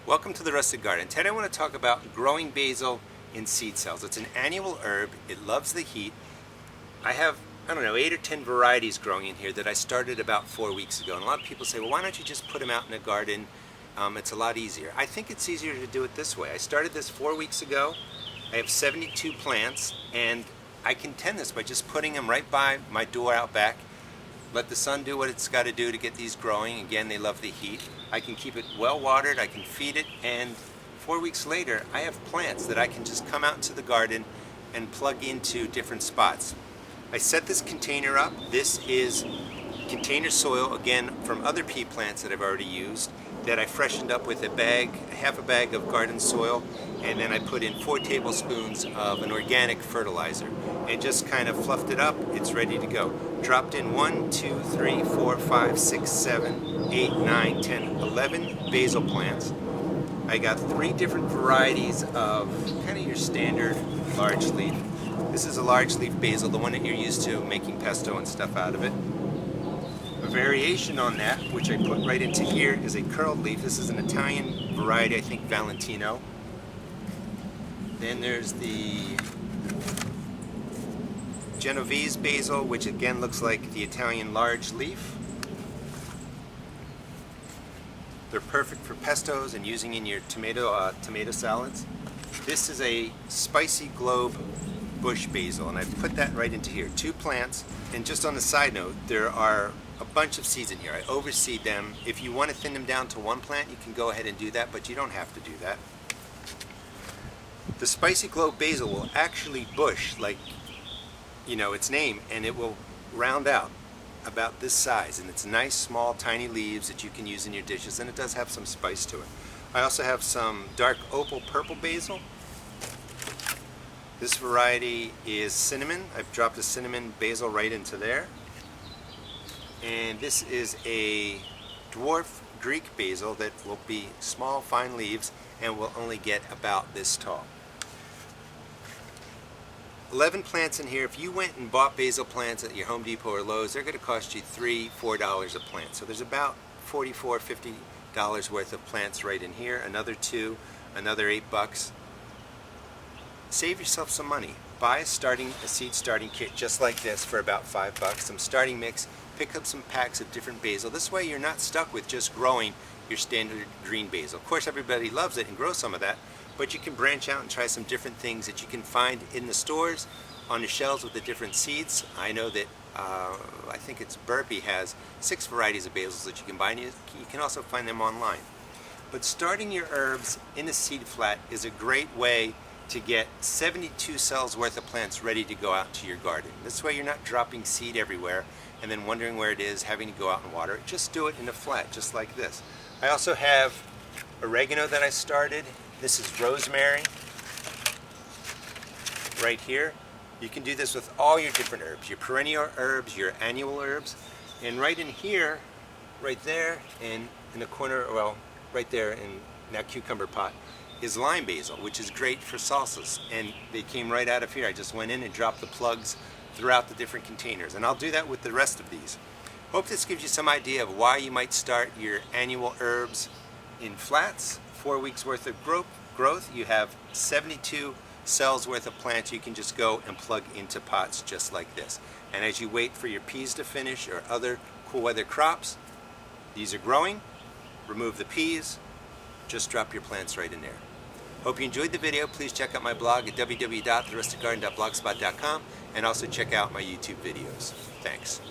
Welcome to the Rustic Garden. Today I want to talk about growing basil in seed cells. It's an annual herb. It loves the heat. I have, 8 or 10 varieties growing in here that I started about 4 weeks ago. And a lot of people say, well, why don't you just put them out in a garden? It's a lot easier. I think it's easier to do it this way. I started this 4 weeks ago. I have 72 plants, and I can tend this by just putting them right by my door out back. Let the sun do what it's got to do to get these growing. Again, they love the heat. I can keep it well watered, I can feed it, and 4 weeks later I have plants that I can just come out into the garden and plug into different spots. I set this container up. This is container soil, again, from other pea plants that I've already used, that I freshened up with half a bag of garden soil, and then I put in 4 tablespoons of an organic fertilizer and just kind of fluffed it up. It's ready to go. Dropped in 1, 2, 3, 4, 5, 6, 7, 8, 9, 10, 11 basil plants. I got 3 different varieties of kind of your standard large leaf. This is a large leaf basil, the one that you're used to making pesto and stuff out of it. A variation on that, which I put right into here, is a curled leaf. This is an Italian variety, I think Valentino. Then there's the Genovese basil, which again looks like the Italian large leaf. They're perfect for pestos and using in your tomato salads. This is a spicy globe bush basil, and I've put that right into here. 2 plants, and just on the side note, there are a bunch of seeds in here. I overseed them. If you want to thin them down to 1 plant, you can go ahead and do that, but you don't have to do that. The spicy globe basil will actually bush like, its name, and it will round out about this size, and it's nice small tiny leaves that you can use in your dishes, and it does have some spice to it. I also have some dark opal purple basil. This variety is cinnamon. I've dropped a cinnamon basil right into there. And this is a dwarf Greek basil that will be small fine leaves and will only get about this tall. 11 plants in here. If you went and bought basil plants at your Home Depot or Lowe's, they're going to cost you $3, $4 a plant. So there's about $44, $50 worth of plants right in here. Another 2, another $8. Save yourself some money. Buy a seed starting kit just like this for about $5. Some starting mix. Pick up some packs of different basil. This way you're not stuck with just growing your standard green basil. Of course, everybody loves it and grows some of that, but you can branch out and try some different things that you can find in the stores on the shelves with the different seeds. I know that I think it's Burpee has 6 varieties of basils that you can buy, and you can also find them online. But starting your herbs in a seed flat is a great way to get 72 cells worth of plants ready to go out to your garden. This way you're not dropping seed everywhere and then wondering where it is, having to go out and water it. Just do it in a flat, just like this. I also have oregano that I started. This is rosemary right here. You can do this with all your different herbs, your perennial herbs, your annual herbs. And right in here, right there, and in the corner, well, right there in that cucumber pot, is lime basil, which is great for salsas. And they came right out of here. I just went in and dropped the plugs throughout the different containers. And I'll do that with the rest of these. Hope this gives you some idea of why you might start your annual herbs in flats. 4 weeks worth of growth. You have 72 cells worth of plants you can just go and plug into pots just like this. And as you wait for your peas to finish or other cool weather crops, these are growing. Remove the peas. Just drop your plants right in there. Hope you enjoyed the video. Please check out my blog at www.therusticgarden.blogspot.com and also check out my YouTube videos. Thanks.